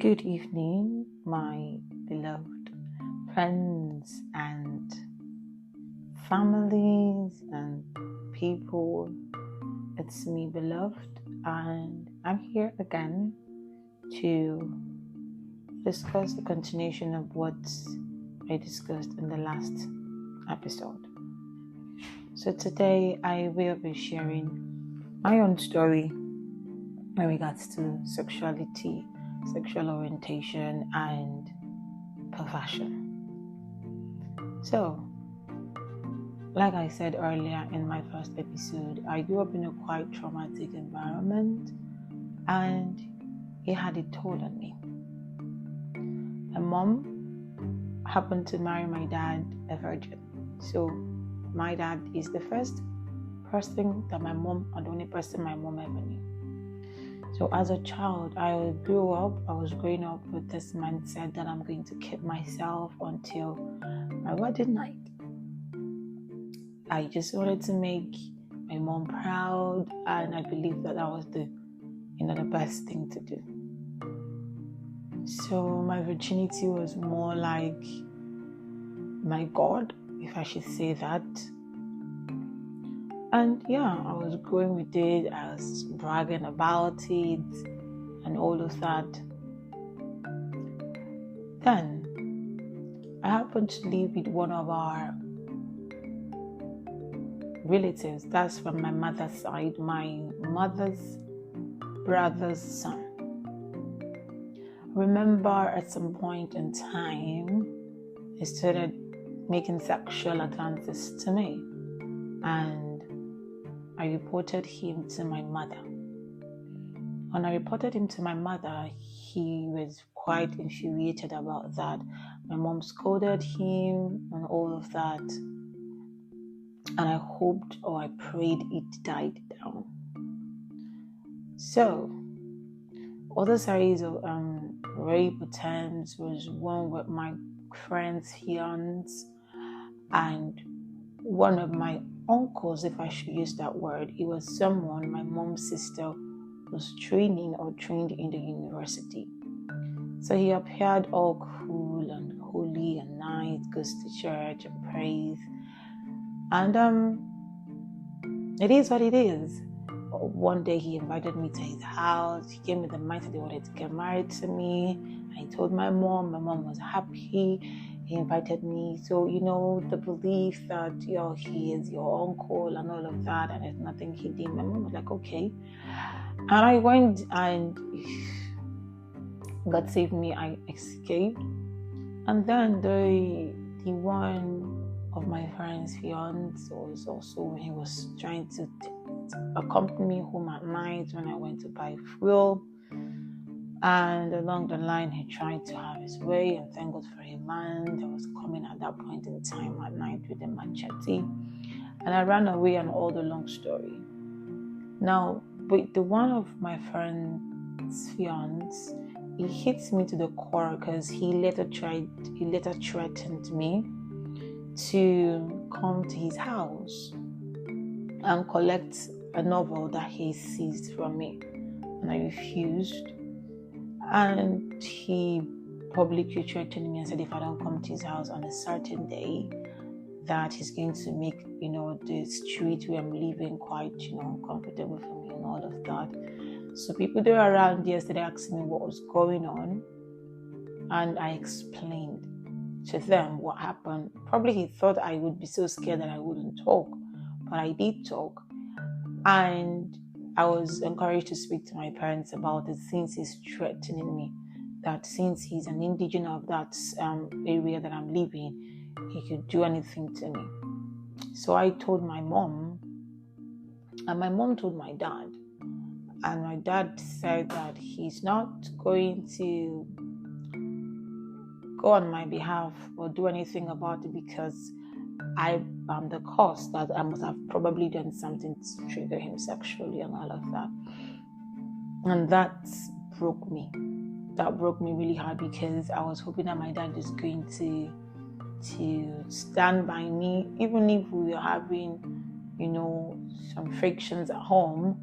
Good evening, my beloved friends and families and people. It's me, beloved, and I'm here again to discuss the continuation of what I discussed in the last episode. So today I will be sharing my own story in regards to sexuality, sexual orientation, and perversion. So, like I said earlier in my first episode, I grew up in a quite traumatic environment, and it had a toll on me. My mom happened to marry my dad a virgin. So, my dad is the first person that my mom, and the only person my mom ever knew. So as a child, I was growing up with this mindset that I'm going to keep myself until my wedding night. I just wanted to make my mom proud, and I believed that was the best thing to do. So my virginity was more like my God, if I should say that. And yeah, I was growing with it, I was bragging about it and all of that. Then I happened to live with one of our relatives. That's from my mother's side, my mother's brother's son. Remember at some point in time, he started making sexual advances to me, and I reported him to my mother. When I reported him to my mother, he was quite infuriated about that. My mom scolded him and all of that. And I hoped or I prayed it died down. So, other series of rape attempts was one with my friend's fiance and one of my uncles, if I should use that word. It was someone my mom's sister was trained in the university. So he appeared all cool and holy and nice, goes to church and prays. And it is what it is. One day he invited me to his house. He gave me the mindset he wanted to get married to me. I told my mom was happy. He invited me. So, the belief that, he is your uncle and all of that, and there's nothing he did. My mom was like, okay. And I went, and God saved me. I escaped. And then the one of my friend's fiance was also, he was trying to accompany me home at night when I went to buy fuel. And along the line, he tried to have his way, and thank God for a man that was coming at that point in time at night with a machete. And I ran away, and all the long story. Now, with the one of my friend's fiance, he hits me to the core because he later threatened me to come to his house and collect a novel that he seized from me. And I refused. And he publicly threatened me and said if I don't come to his house on a certain day, that he's going to make, the street where I'm living quite, comfortable for me and all of that. So people that were around yesterday asked me what was going on, and I explained to them what happened. Probably he thought I would be so scared that I wouldn't talk, but I did talk. And I was encouraged to speak to my parents about it, since he's threatening me, that since he's an indigenous of that area that I'm living, he could do anything to me. So I told my mom, and my mom told my dad. And my dad said that he's not going to go on my behalf or do anything about it because I am the cause, that I must have probably done something to trigger him sexually and all of that. And that broke me. That broke me really hard, because I was hoping that my dad is going to stand by me, even if we were having, some frictions at home,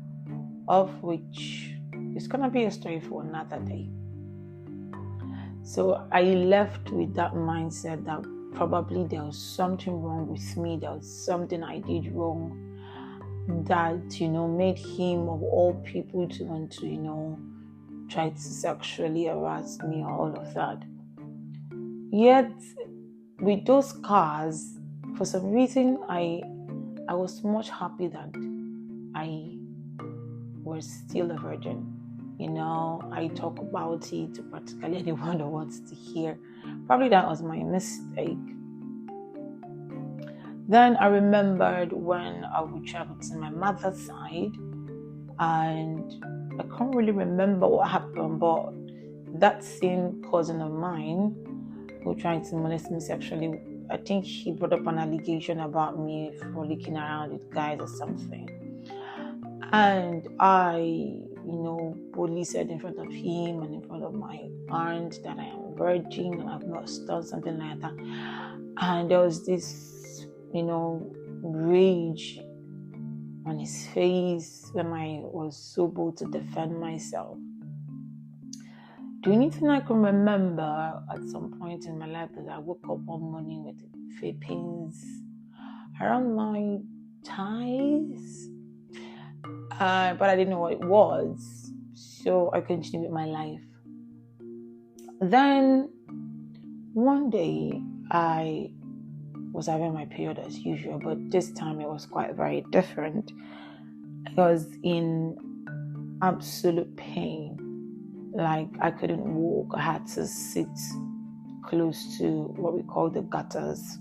of which is going to be a story for another day. So I left with that mindset that probably there was something wrong with me, there was something I did wrong that, made him of all people to want to, try to sexually harass me or all of that. Yet, with those scars, for some reason, I was much happy that I was still a virgin. I talk about it to practically anyone who wants to hear. Probably that was my mistake. Then I remembered when I would travel to my mother's side, and I can't really remember what happened, but that same cousin of mine who tried to molest me sexually, I think he brought up an allegation about me frolicking around with guys or something. And I, boldly said in front of him and in front of my aunt that I am a virgin and I've not done something like that. And there was this, rage on his face when I was so bold to defend myself. The only thing I can remember at some point in my life is I woke up one morning with feet pains around my thighs. But I didn't know what it was, so I continued with my life. Then one day I was having my period as usual, but this time it was quite very different. I was in absolute pain. Like I couldn't walk. I had to sit close to what we call the gutters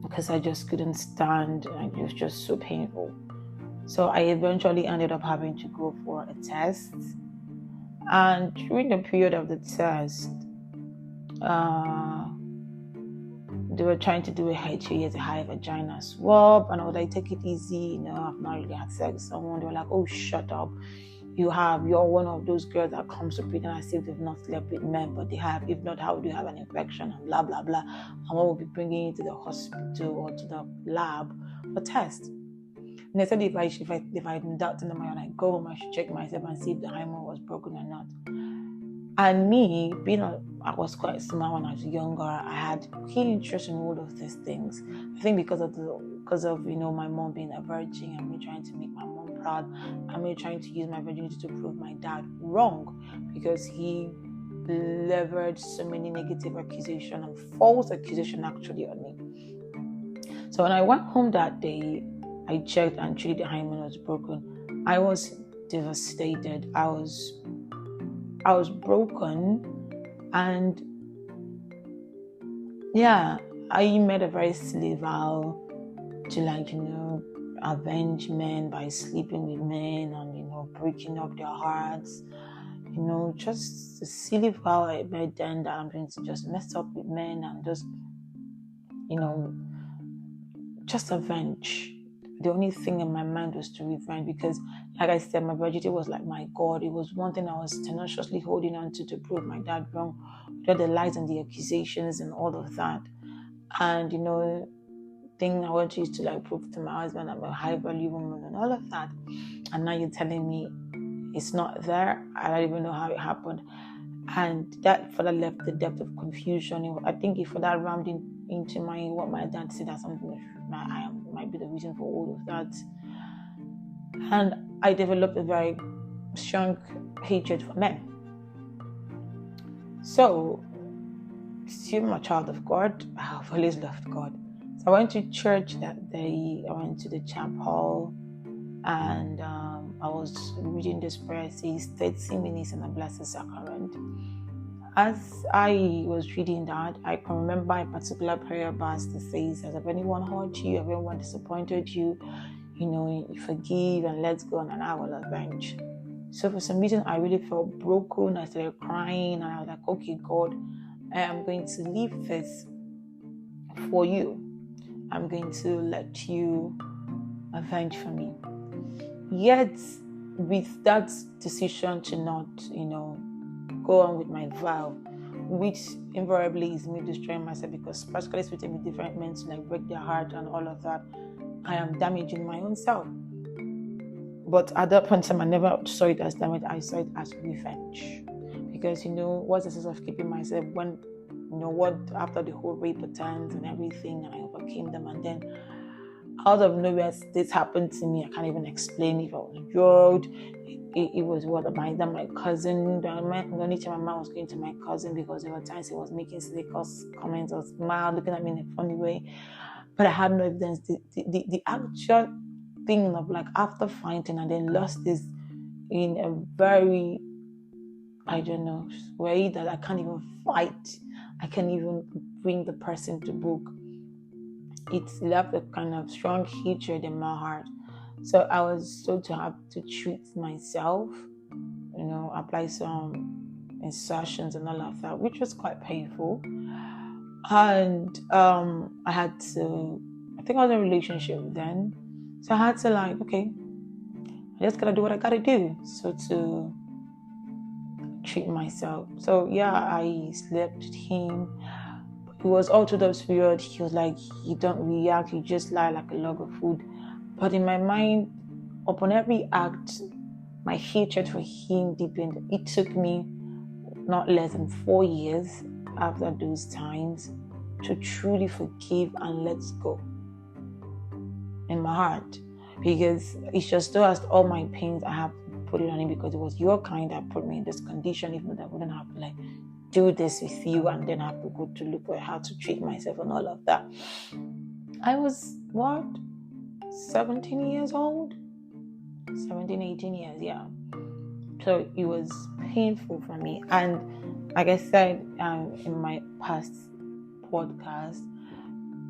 because I just couldn't stand, and it was just so painful. So I eventually ended up having to go for a test. And during the period of the test, they were trying to do a HA, a high vagina swab, and I was like, take it easy, I've not really had sex with someone. They were like, oh, shut up. You're one of those girls that comes to pretend as if they've not slept with men, but they have. If not, how do you have an infection and blah, blah, blah. And what will be bringing you to the hospital or to the lab for test. And they said if I'm doubting them, I go home, I should check myself and see if the hymen was broken or not. And me, I was quite smart when I was younger. I had keen interest in all of these things. I think because of my mom being a virgin and me trying to make my mom proud, and me trying to use my virginity to prove my dad wrong, because he levered so many negative accusations and false accusations actually on me. So when I went home that day, I checked and truly the hymen was broken. I was devastated. I was broken, and I made a very silly vow to avenge men by sleeping with men and breaking up their hearts. Just a silly vow I made then that I'm going to just mess up with men and just avenge. The only thing in my mind was to revenge, because, like I said, my virginity was like my God. It was one thing I was tenaciously holding on to prove my dad wrong, with the lies and the accusations and all of that. And thing I want to use to prove to my husband I'm a high value woman and all of that. And now you're telling me it's not there. I don't even know how it happened. And that further left the depth of confusion. I think if that rammed into what my dad said as something that might be the reason for all of that. And I developed a very strong hatred for men. So, still I'm a child of God. I've always loved God. So I went to church that day. I went to the chapel, and I was reading this prayer. It says 30 minutes in the Blessed Sacrament. As I was reading that, I can remember a particular prayer verse that says, has anyone hurt you? Has anyone disappointed you? You forgive and let go, and I will avenge. So for some reason, I really felt broken. I started crying, and I was like, okay, God, I am going to leave this for you. I'm going to let you avenge for me. Yet, with that decision to not, go on with my vow, which invariably is me destroying myself, because practically speaking with different men to break their heart and all of that, I am damaging my own self. But at that point in time, I never saw it as damage. I saw it as revenge, because what's the sense of keeping myself when what after the whole rape attempts and everything, and I overcame them, and then out of nowhere this happened to me. I can't even explain if I was drugged. It was what my cousin. The only time my mom was going to my cousin, because there were times he was making silly comments or smile, looking at me in a funny way, but I had no evidence. The actual thing of after fighting and then lost this in a very, I don't know, way that I can't even fight. I can't even bring the person to book. It left a kind of strong hatred in my heart. So I was told to have to treat myself, apply some insertions and all of that, which was quite painful. And I had to, I think I was in a relationship then. So I had to okay, I just gotta do what I gotta do. So to treat myself. So yeah, I slept with him. It was all through those period. He was like, you don't react, you just lie like a log of food. But in my mind, upon every act, my hatred for him deepened. It took me not less than 4 years after those times to truly forgive and let go in my heart, because it's just though as all my pains I have put it on him, because it was your kind that put me in this condition, even though I wouldn't have to do this with you and then have to go to look for how to treat myself and all of that. I was 17 years old, 17, 18 years, yeah. So it was painful for me. And like I said in my past podcast,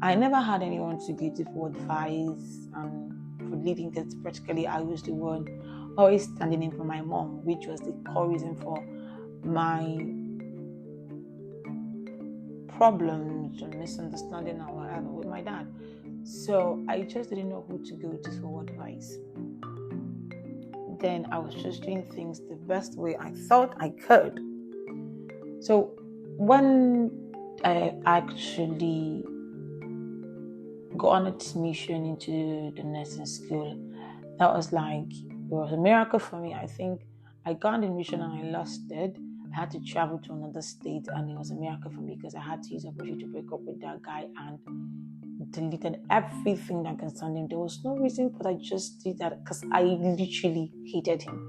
I never had anyone to give for advice and for leading, because practically I was the one always standing in for my mom, which was the core reason for my problems and misunderstanding or whatever with my dad. So I just didn't know who to go to for advice. Then I was just doing things the best way I thought I could. So when I actually got on admission into the nursing school, that was it was a miracle for me. I think I got admission and I lost it. I had to travel to another state, and it was a miracle for me because I had to use opportunity to break up with that guy and deleted everything that concerned him. There was no reason, but I just did that because I literally hated him.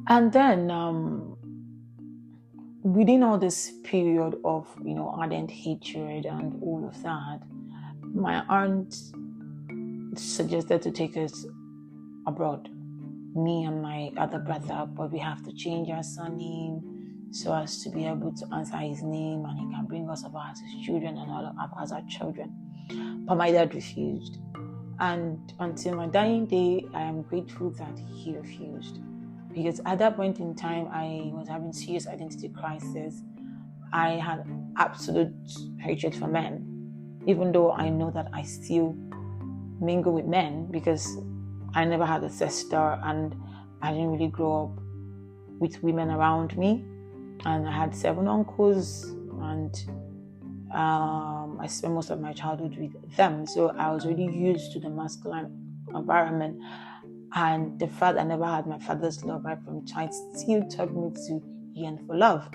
And then within all this period of ardent hatred and all of that, my aunt suggested to take us abroad, me and my other brother, but we have to change our surname so as to be able to answer his name, and he can bring us about his children and all of us as our children. But my dad refused, and until my dying day, I am grateful that he refused, because at that point in time, I was having serious identity crisis. I had absolute hatred for men, even though I know that I still mingle with men, because I never had a sister and I didn't really grow up with women around me. And I had 7 uncles, and I spent most of my childhood with them. So I was really used to the masculine environment. And the fact I never had my father's love right from child still taught me to yearn for love.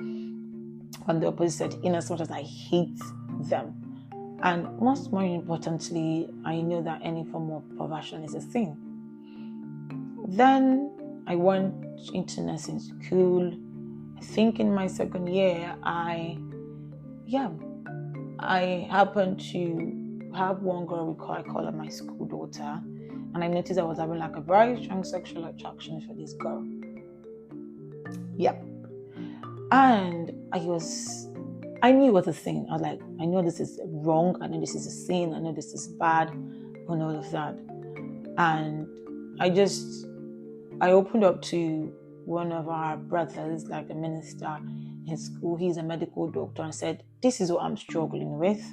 On the opposite, in as much as I hate them. And most more importantly, I know that any form of perversion is a sin. Then I went into nursing school. I think in my second year, I happened to have one girl I call her my school daughter. And I noticed I was having a very strong sexual attraction for this girl. Yep. And I knew it was a sin. I was like, I know this is wrong. I know this is a sin. I know this is bad. And all of that. And I opened up to one of our brothers, like a minister in school. He's a medical doctor, and said, this is what I'm struggling with.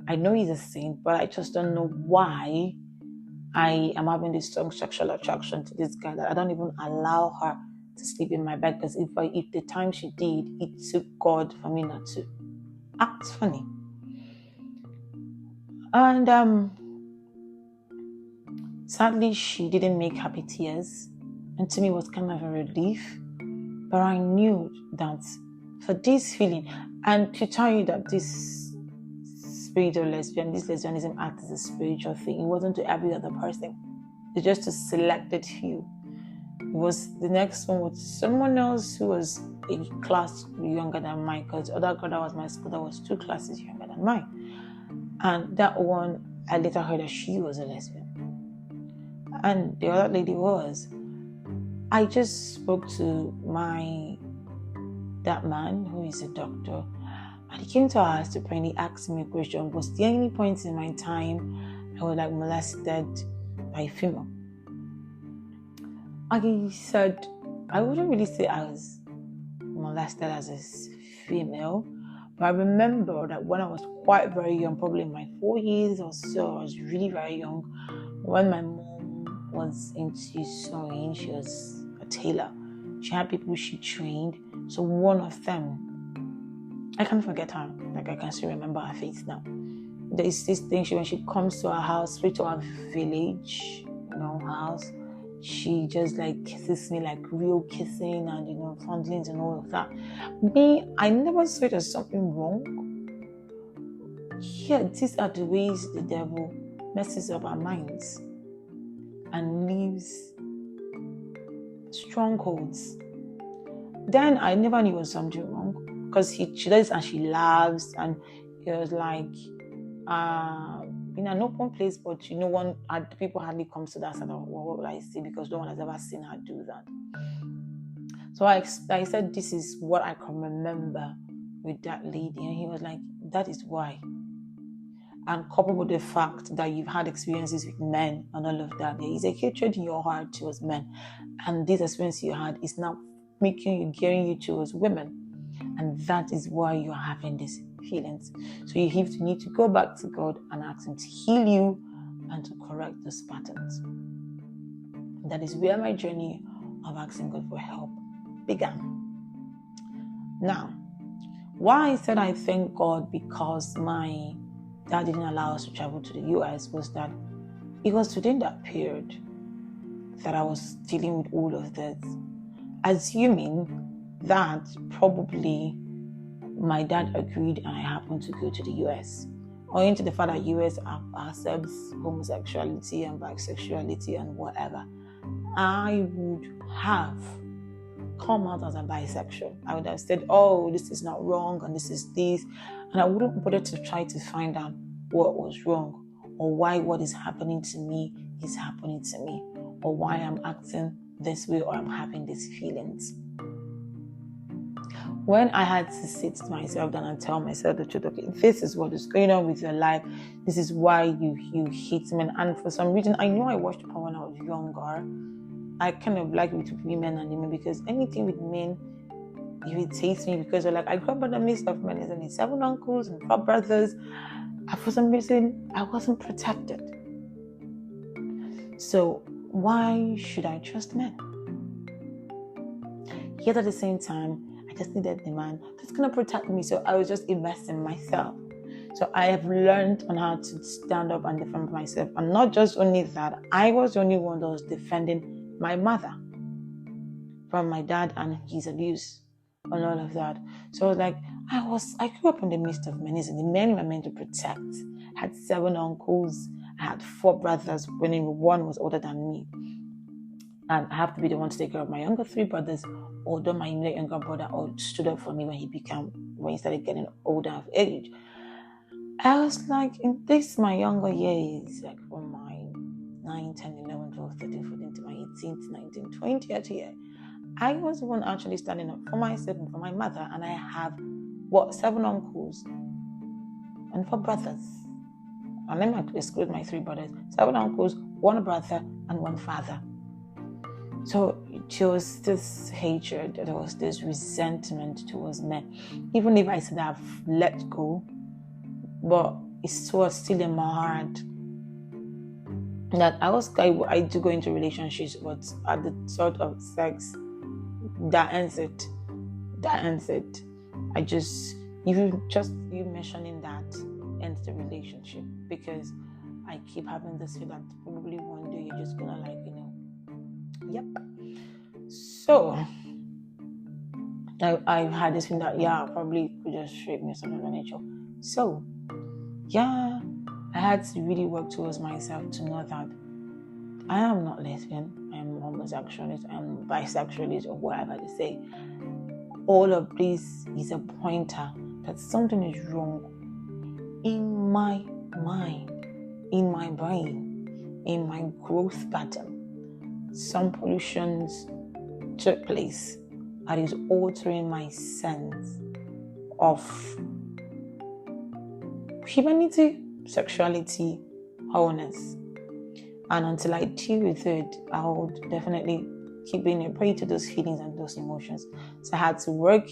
I know he's a saint, but I just don't know why I am having this strong sexual attraction to this guy that I don't even allow her to sleep in my bed, because if the time she did, it took God for me not to act funny. And sadly, she didn't make happy tears, and to me it was kind of a relief, But I knew that for this feeling, and to tell you that this spiritual lesbian, this lesbianism acts as a spiritual thing. It wasn't to every other person. It's just to selected few. It was the next one was someone else who was a class younger than mine, because the other girl that was my school that was 2 classes younger than mine. And that one, I later heard that she was a lesbian. And the other lady was. I just spoke to that man who is a doctor, and he came to our house to pray, and he asked me a question: was there any point in my time I was like molested by a female? I said I wouldn't really say I was molested as a female, but I remember that when I was quite very young, probably in my 4 years or so, I was really very young, when my mom was into sewing. She was a tailor. She had people she trained. So one of them, I can't forget her. Like, I can still remember her face now. There is this thing, when she comes to our house, straight to our village, house, she just like kisses me, like real kissing and fondlings and all of that. Me, I never saw it as something wrong. Yeah, these are the ways the devil messes up our minds and leaves strongholds. Then I never knew it was something wrong, because she does and she laughs, and it was like in an open place, but people hardly come to that side of what will I say, because no one has ever seen her do that. So I said, this is what I can remember with that lady, and he was like, that is why. And coupled with the fact that you've had experiences with men and all of that, there is a hatred in your heart towards men, and this experience you had is now gearing you towards women, and that is why you're having these feelings. So you need to go back to God and ask Him to heal you and to correct those patterns. That is where my journey of asking God for help began. Now, why I said I thank God because my dad didn't allow us to travel to the US was that it was within that period that I was dealing with all of this, assuming that probably my dad agreed and I happened to go to the US, owing to the fact that US accepts homosexuality and bisexuality and whatever. I would have come out as a bisexual. I would have said, oh, this is not wrong and this is this, and I wouldn't bother to try to find out what was wrong, or why what is happening to me is happening to me, or why I'm acting this way, or I'm having these feelings. When I had to sit myself down and tell myself the truth, okay, this is what is going on with your life, this is why you hate men. And for some reason, I know I watched porn when I was younger. I kind of like with women and women, because anything with men irritates me, because I grew up in the midst of men, isn't it? 7 uncles and 4 brothers. And for some reason, I wasn't protected. So why should I trust men? Yet at the same time, I just needed the man that's going to protect me. So I was just investing myself. So I have learned on how to stand up and defend myself. And not just only that, I was the only one that was defending my mother from my dad and his abuse and all of that. So I grew up in the midst of men. The men were meant to protect. I had 7 uncles. I had 4 brothers, when one was older than me. And I have to be the one to take care of my younger 3 brothers, although my younger brother stood up for me when he started getting older of age. I was in my younger years, from my 9, 10, 11, 12, 13, 14 to my 18th, 19, 20th year, I was the one actually standing up for myself and for my mother. And I have 7 uncles and 4 brothers. And let me exclude my 3 brothers. 7 uncles, 1 brother, and 1 father. So there was this hatred, there was this resentment towards men. Even if I said I've let go, but it was still in my heart that I do go into relationships, but at the sort of sex that ends it. You mentioning that ends the relationship, because I keep having this feel that probably one day you're just gonna yep. So I've had this feeling that, yeah, probably could just rape me or something of that nature. So, yeah, I had to really work towards myself to know that I am not lesbian, I am homosexualist, I am bisexualist, or whatever they say. All of this is a pointer that something is wrong in my mind, in my brain, in my growth pattern. Some pollutions took place that is altering my sense of humanity, sexuality, wholeness. And until I deal with it, I would definitely keep being a prey to those feelings and those emotions. So I had to work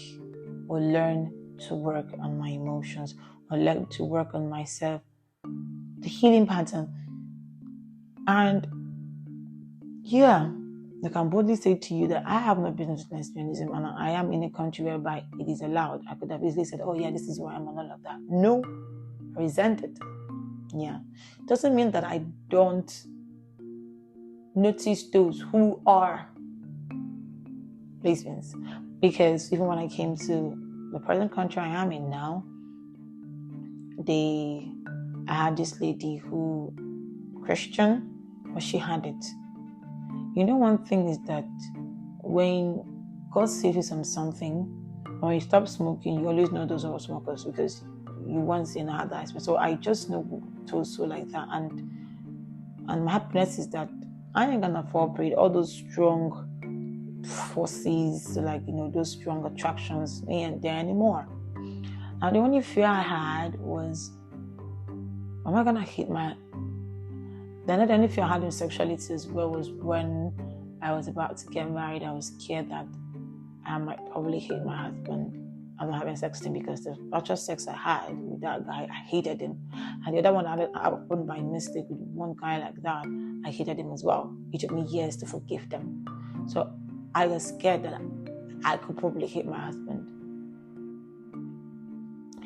or learn to work on my emotions or learn to work on myself, the healing pattern. And yeah, I can boldly say to you that I have no business with lesbianism, and I am in a country whereby it is allowed. I could have easily said, oh yeah, this is where I am and all of that. No, I resent it. Yeah. Doesn't mean that I don't notice those who are lesbians. Because even when I came to the present country I am in now, I had this lady who, Christian, but she had it. You know, one thing is that when God saves you from something, when you stop smoking, you always know those are smokers because you once had that experience. So I just know those like that, and my happiness is that I ain't gonna cooperate all those strong forces, like those strong attractions ain't there anymore. Now the only fear I had was, am I gonna hit my? Then the only fear I had in sexuality as well was when I was about to get married. I was scared that I might probably hate my husband. I'm not having sex with him because the actual sex I had with that guy, I hated him. And the other one I happened by mistake with one guy like that, I hated him as well. It took me years to forgive them. So I was scared that I could probably hate my husband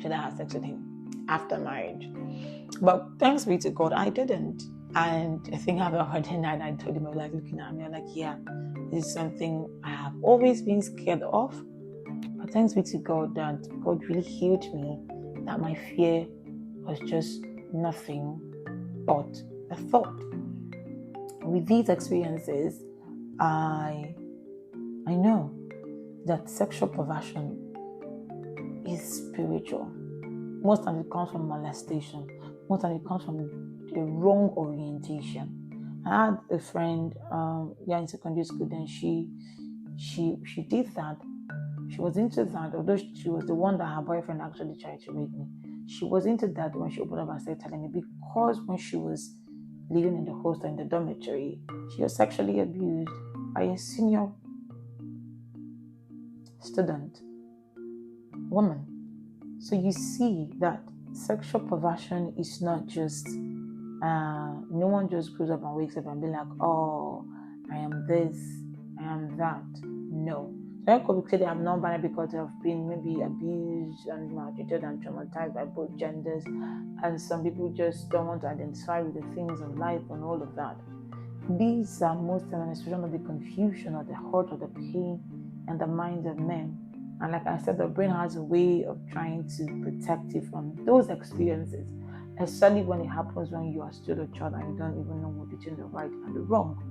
should I have sex with him after marriage. But thanks be to God, I didn't. And I think after a day night, I told him, I was like looking at me, I'm like, yeah, this is something I have always been scared of. But thanks be to God that God really healed me, that my fear was just nothing but a thought. With these experiences, I know that sexual perversion is spiritual. Most of it comes from molestation. Most of it comes from the wrong orientation. I had a friend, in secondary school. Then she did that. She was into that, although she was the one that her boyfriend actually tried to rape me. She was into that when she opened up and started telling me, because when she was living in the hostel in the dormitory, she was sexually abused by a senior student woman. So you see that sexual perversion is not just, no one just goes up and wakes up and be like, oh, I am this, I am that. No. So I could say they have non-binary because they have been maybe abused and maltreated and traumatized by both genders. And some people just don't want to identify with the things of life and all of that. These are most an expression of the confusion or the hurt or the pain and the minds of men. And like I said, the brain has a way of trying to protect you from those experiences, especially when it happens when you are still a child and you don't even know between the right and the wrong.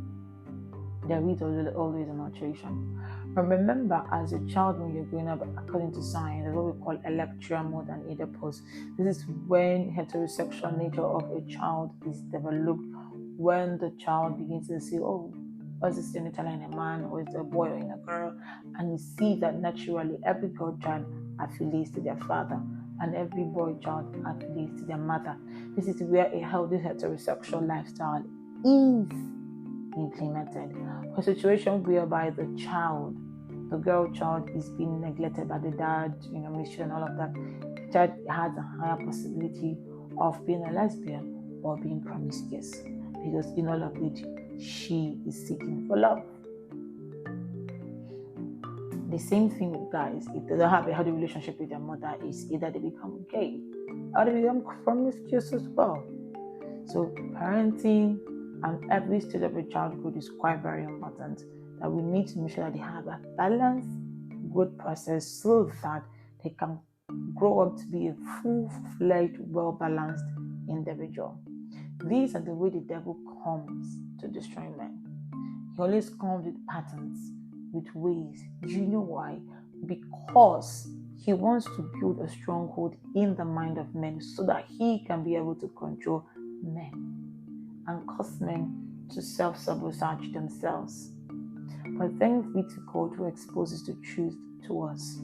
There is always an alteration. But remember, as a child, when you're growing up, according to science, there's what we call electrial mode and Oedipus. This is when heterosexual nature of a child is developed, when the child begins to say, oh, was this genital in a man, or is it a boy or in a girl? And you see that naturally every girl child affiliates to their father and every boy child affiliates to their mother. This is where a healthy heterosexual lifestyle is implemented. A situation whereby the girl child is being neglected by the dad, mistreated and all of that, the child has a higher possibility of being a lesbian or being promiscuous, because in all of it, she is seeking for love. The same thing with guys. If they don't have a healthy relationship with their mother, is either they become gay or they become promiscuous as well. So parenting and every stage of a childhood is quite very important, that we need to make sure that they have a balanced, growth process so that they can grow up to be a full-fledged, well-balanced individual. These are the way the devil comes to destroy men. He always comes with patterns, with ways. Do you know why? Because he wants to build a stronghold in the mind of men so that he can be able to control men and cause men to self-sabotage themselves. But thanks be to God who exposes the truth to us.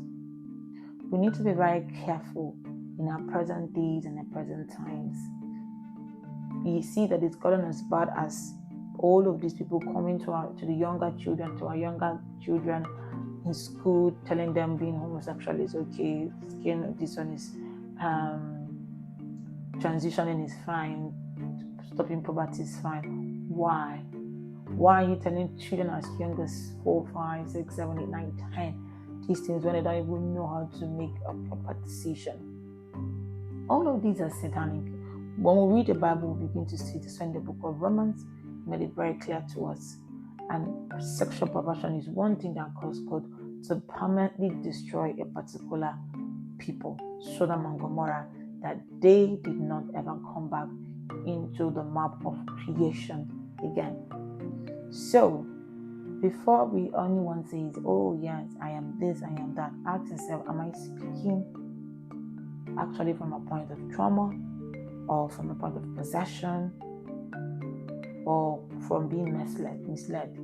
We need to be very careful in our present days and our present times. We see that it's gotten as bad as all of these people coming to the younger children, to our younger children in school, telling them being homosexual is okay, skin this one is transitioning is fine, stopping puberty is fine. Why? Why are you telling children as young as 4, 5, 6, 7, 8, 9, 10 these things when they don't even know how to make a proper decision? All of these are satanic. When we read the Bible, we begin to see this in the book of Romans, made it very clear to us. And sexual perversion is one thing that caused God to permanently destroy a particular people, Sodom and Gomorrah, that they did not ever come back into the map of creation again. So, before anyone says, oh yes, I am this, I am that, ask yourself, am I speaking actually from a point of trauma, or from a point of possession, or from being misled?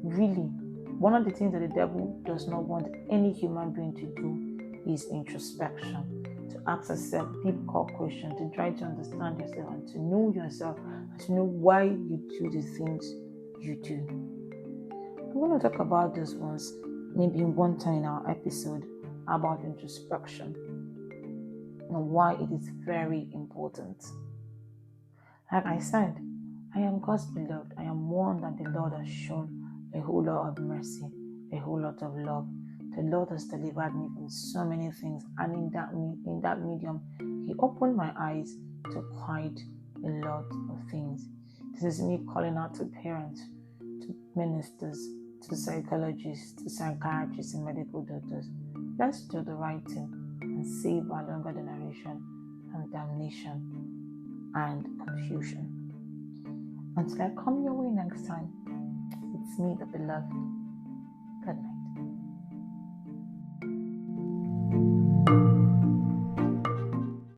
Really, one of the things that the devil does not want any human being to do is introspection, to ask yourself deep core questions, to try to understand yourself and to know yourself and to know why you do the things you do. I'm going to talk about this once, maybe one time in our episode about introspection and why it is very important. Like I said, I am God's beloved. I am one that the Lord has shown a whole lot of mercy, a whole lot of love. The Lord has delivered me from so many things, and in that medium, He opened my eyes to quite a lot of things. This is me calling out to parents, to ministers, to psychologists, to psychiatrists and medical doctors. Let's do the right thing and save our younger generation from damnation and confusion. Until I come your way next time, it's me, the beloved. Good night.